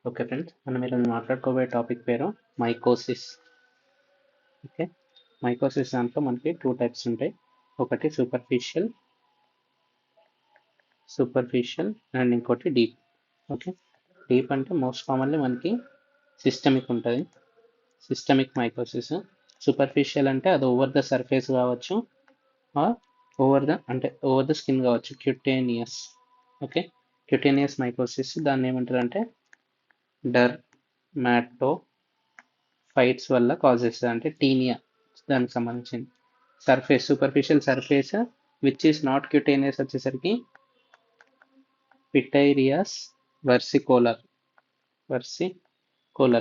Okay friends, మనం ఈరోజు మాట్లాడుకోబోయే topic పేరు మైకోసిస్. ఓకే, మైకోసిస్ దాంట్లో మనకి టూ టైప్స్ ఉంటాయి. ఒకటి సూపర్ఫిషియల్ అండ్ ఇంకోటి డీప్. ఓకే, డీప్ అంటే మోస్ట్ కామన్లీ మనకి సిస్టమిక్ ఉంటుంది, సిస్టమిక్ మైకోసిస్. సూపర్ఫిషియల్ అంటే అది ఓవర్ ద సర్ఫేస్ కావచ్చు, ఆర్ ఓవర్ ద స్కిన్ కావచ్చు, క్యూటేనియస్. ఓకే, క్యూటేనియస్ మైకోసిస్ దాన్ని ఏమంటారు అంటే డర్మాటో ఫైట్స్ వల్ల కాజ్ చేస్తుంది, అంటే టీనియా దానికి సంబంధించింది. Superficial surface which is not cutaneous వచ్చేసరికి pityriasis versicolor.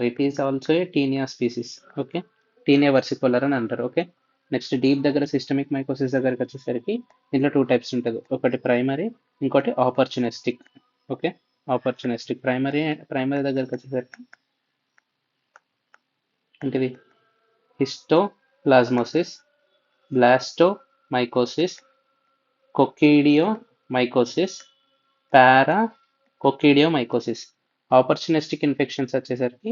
It is also a tinea species. Okay, tinea versicolor అని అంటారు. ఓకే, నెక్స్ట్ డీప్ దగ్గర సిస్టమిక్ మైకోసిస్ దగ్గరికి వచ్చేసరికి దీంట్లో టూ టైప్స్ ఉంటుంది. ఒకటి ప్రైమరీ, ఇంకోటి ఆపర్చునిస్టిక్. ఓకే, ప్రైమరీ దగ్గరికి వచ్చేసరికి ఏంటిది histoplasmosis, blastomycosis, coccidioidomycosis, paracoccidioidomycosis. Opportunistic infections వచ్చేసరికి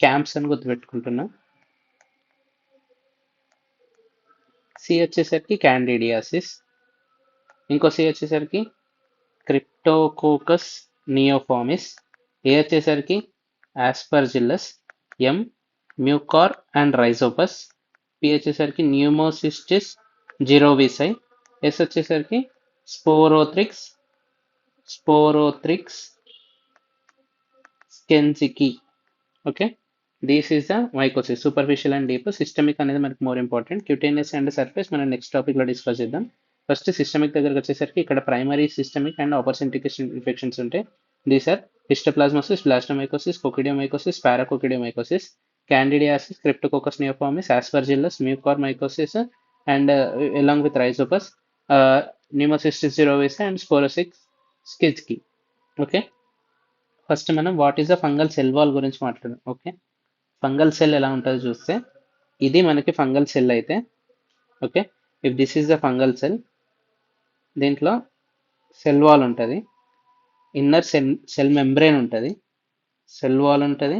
క్యాంప్స్ అని గుర్తుపెట్టుకుంటున్నాం. సి వచ్చేసరికి క్యాండిడియాసిస్, ఇంకో సి వచ్చేసరికి క్రిప్టోకోకస్ నియోఫామిస్, ఏ వచ్చేసరికి aspergillus, M mucor and rhizopus, P వచ్చేసరికి న్యూమోసిస్టిస్ జిరోవిసై, ఎస్ వచ్చేసరికి sporothrix schenckii. Okay, this is the mycosis, superficial and deep. Systemic అనేది మనకి more important. Cutaneous and surface మనం next టాపిక్లో discuss చేద్దాం. First systemic దగ్గరకు వచ్చేసరికి ఇక్కడ primary systemic and opportunistic infections ఉంటాయి. These are histoplasmosis, blastomycosis, coccidioidomycosis, paracoccidioidomycosis, candidiasis, cryptococcus neoformans, aspergillus, mucormycosis and along with rhizopus, pneumocystis cerevisiae and sporosic schenckii. Okay, first మనం what is the fungal cell wall గురించి మాట్లాడదాం. Okay, fungal cell ఎలా ఉంటుందో చూస్తే, ఇది మనకి fungal cell అయితే, okay, if this is the fungal cell, దీంట్లో సెల్ వాల్ ఉంటుంది, ఇన్నర్ సెల్ మెంబ్రెయిన్ ఉంటుంది, సెల్ వాల్ ఉంటుంది,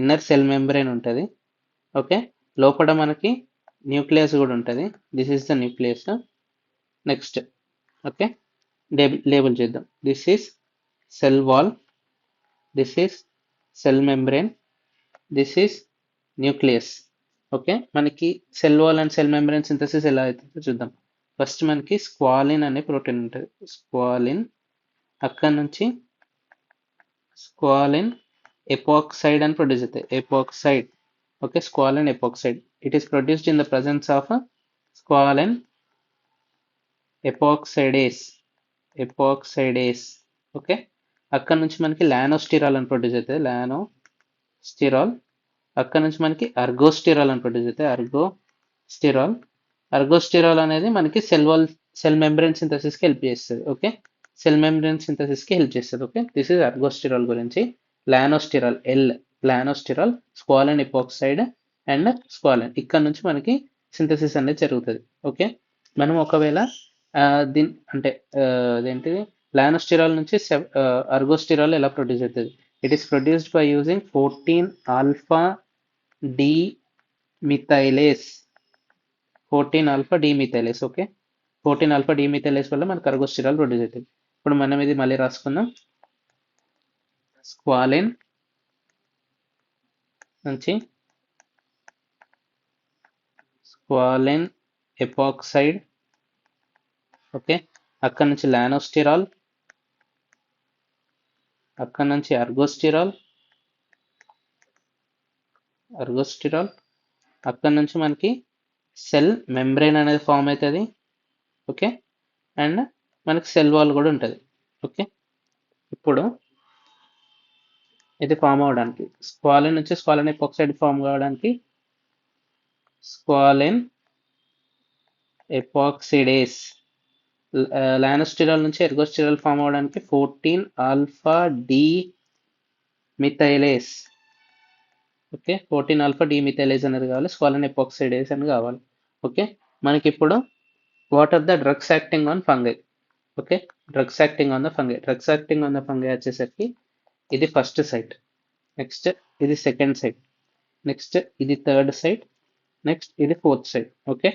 ఇన్నర్ సెల్ మెంబ్రెయిన్ ఉంటుంది. ఓకే, లోపల మనకి న్యూక్లియస్ కూడా ఉంటుంది. This is the nucleus. Next, okay, label చేద్దాం. This is cell wall, this is cell membrane, this is nucleus. Okay, మనకి cell wall and cell membrane synthesis ఎలా అవుతుందో చూద్దాం. ఫస్ట్ మనకి స్క్వాలిన్ అనే ప్రోటీన్ ఉంటుంది. అక్కడ నుంచి స్క్వాలిన్ ఎపాక్సైడ్ అని ప్రొడ్యూస్ అవుతాయి. Epoxide. Okay, squalene epoxide. It is produced in the presence of squalene epoxidase. Okay, అక్కడ నుంచి మనకి లానోస్టిరాల్ అని ప్రొడ్యూస్ అవుతుంది. అక్కడ నుంచి మనకి అర్గోస్టిరాల్ అని ప్రొడ్యూస్ అవుతాయి. అర్గోస్టిరాల్ అనేది మనకి సెల్ మెంబ్రెయిన్ సింథసిస్కి హెల్ప్ చేస్తుంది. ఓకే, సెల్ మెంబ్రెయిన్ సింథసిస్కి హెల్ప్ చేస్తుంది. ఓకే, దిస్ ఇస్ అర్గోస్టిరాల్ గురించి. లానోస్టిరాల్, స్క్వాలిన్ ఎపాక్సైడ్ అండ్ స్క్వాలిన్, ఇక్కడ నుంచి మనకి సింథసిస్ అనేది జరుగుతుంది. ఓకే, మనం ఒకవేళ అదేంటిది లానోస్టిరాల్ నుంచి అర్గోస్టిరాల్ ఎలా ప్రొడ్యూస్ అవుతుంది? It is produced by using 14 alpha demethylase. Okay, 14 alpha demethylase వల్ల మనకు అర్గోస్టిరాల్ ప్రొడ్యూస్ అవుతుంది. ఇప్పుడు మనం ఇది మళ్ళీ రాసుకుందాం. స్క్వాలిన్ నుంచి స్క్వాలిన్ ఎపాక్సైడ్, ఓకే, అక్కడ నుంచి లానోస్టిరాల్, అక్కడ నుంచి అర్గోస్టిరాల్, అక్కడ నుంచి మనకి సెల్ మెంబ్రెయిన్ అనేది ఫామ్ అవుతుంది. ఓకే, అండ్ మనకి సెల్ వాల్ కూడా ఉంటుంది. ఓకే, ఇప్పుడు ఇది ఫామ్ అవడానికి స్క్వాలిన్ నుంచి స్క్వాలిన్ ఎపాక్సైడ్ ఫామ్ కావడానికి స్క్వాలిన్ ఎపాక్సిడేస్, లానోస్టిరాల్ నుంచి ఎర్గోస్టిరాల్ ఫామ్ అవడానికి 14 alpha demethylase. Okay, 14 alpha demethylase అనేది కావాలి, స్క్వాలిన్ ఎపాక్సిడేస్ అని కావాలి. ఓకే, మనకి ఇప్పుడు what are the drugs acting on fungi? Okay, drugs acting on the fungi వచ్చేసరికి ఇది ఫస్ట్ సైట్. నెక్స్ట్ ఇది సెకండ్ సైడ్, నెక్స్ట్ ఇది థర్డ్ సైడ్, నెక్స్ట్ ఇది fourth side. Okay,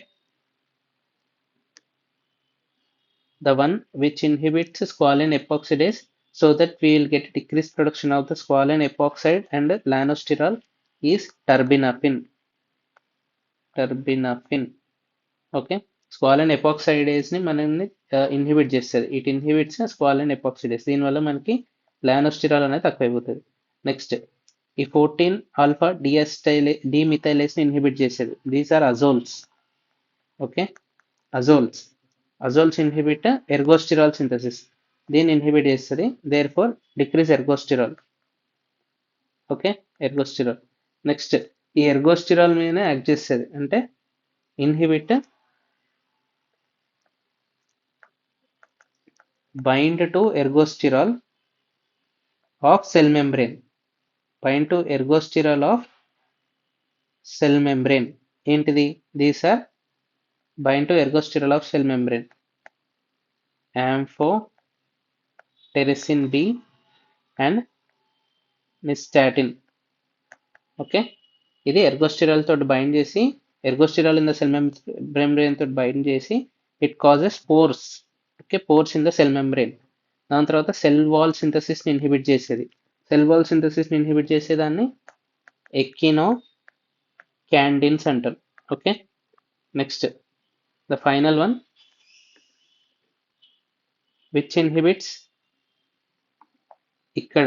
the one which inhibits squalene epoxidase so that we will get decreased production of the squalene epoxide and lanosterol is terbinafine. Terbinafine. Okay, squalene epoxidase ని మనల్ని inhibit చేస్తుంది. It inhibits squalane ఎపాక్సిడేస్, దీనివల్ల మనకి లానోస్టిరాల్ అనేది తక్కువైపోతుంది. Next ఈ 14 alpha డిమిథైలేస్ ని inhibit చేసేది. These are azoles. Okay, azoles. Azoles inhibit ergosterol synthesis, దీన్ని ఇన్హిబిట్ చేస్తుంది. Therefore decrease ergosterol. Okay, ergosterol. Next ఈ ఎర్గోస్టిరాల్ మీదనే యాక్ట్ చేస్తుంది, అంటే inhibit bind to ergosterol of cell membrane. Bind to ergosterol of cell membrane. ఏంటిది? These are bind to ergosterol of cell membrane. Amphotericin B and nystatin. Okay, ఇది ఎర్గోస్టిరాల్ తోటి bind చేసి, ఎర్గోస్టిరాల్ in the cell membrane తోటి bind చేసి it causes pores. Okay, pores in the cell membrane. దాని తర్వాత cell wall సింథసిస్ని inhibit చేసేది. Cell wall సింథసిస్ని inhibit చేసేదాన్ని ఎక్కినో క్యాండిన్స్ అంటారు. Okay, next the final one which inhibits, ఇక్కడ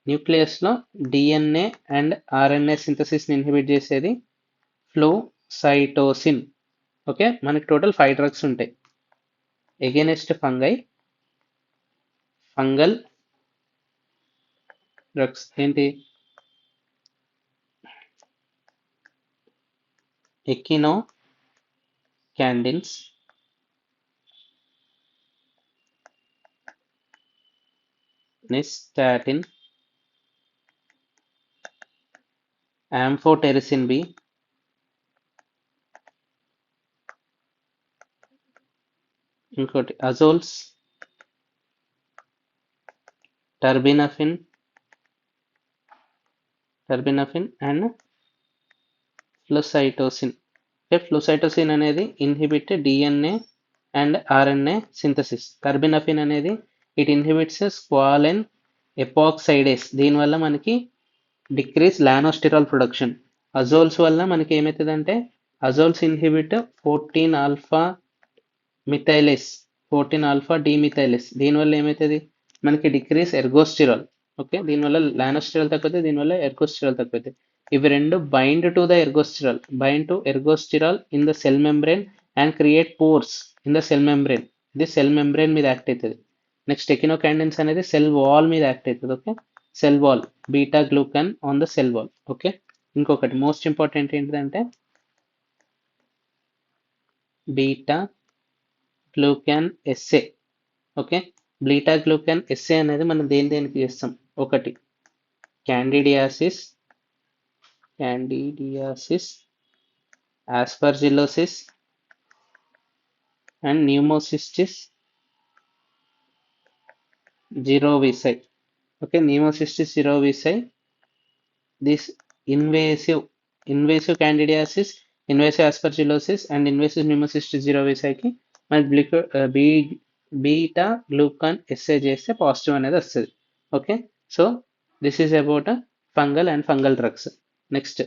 న్యూక్లియస్లో డిఎన్ఏ అండ్ ఆర్ఎన్ఏ సింథసిస్ని ఇన్హిబిట్ చేసేది ఫ్లోసైటోసిన్. Okay, మనకి టోటల్ 5 డ్రగ్స్ ఉంటాయి ఎగెనిస్ట్ ఫంగల్ డ్రగ్స్. ఏంటి? ఎకినో క్యాండిన్స్, nystatin, amphotericin B, ఇంకోటి అజోల్స్, టర్బినఫిన్ అండ్ ఫ్లోసైటోసిన్. ఫ్లోసైటోసిన్ అనేది inhibit DNA and RNA synthesis. Terbinafine అనేది ఇట్ ఇన్హిబిట్స్ స్క్వాలిన్ ఎపాక్సైడేస్, దీనివల్ల మనకి డిక్రీజ్ లానోస్టిరాల్ ప్రొడక్షన్. అజోల్స్ వల్ల మనకి ఏమవుతుందంటే అజోల్స్ ఇన్హిబిట్ 14 ఆల్ఫా మిథైలేస్, 14 ఆల్ఫా డిమిథైలేస్, దీనివల్ల ఏమవుతుంది మనకి డిక్రీజ్ ఎర్గోస్టిరాల్. ఓకే, దీనివల్ల లానోస్టిరాల్ తగ్గుతుంది, దీనివల్ల ఎర్గోస్టిరాల్ తగ్గుతుంది. ఇవి రెండు bind to the ergosterol in the cell membrane and create pores in the cell membrane. ఇది సెల్ మెంబ్రెయిన్ మీద యాక్ట్ అవుతుంది. నెక్స్ట్ ఎకినోకాండిన్స్ అనేది సెల్ వాల్ మీద యాక్ట్ అవుతుంది. Okay, cell wall, beta glucan on the cell wall. Okay, ఇంకొకటి most important ఏంటిదంటే beta glucan assay. Okay, beta glucan assay అనేది మనం దేనికి చేస్తాం? ఒకటి candidiasis, aspergillosis and pneumocystis jirovecii. Okay, pneumocystis jirovecii, this invasive candidiasis, invasive aspergillosis and invasive pneumocystis జిరోవిసైకి మనకి beta glucan assay చేస్తే పాజిటివ్ అనేది వస్తుంది. Okay, so this is about fungal and fungal drugs. Next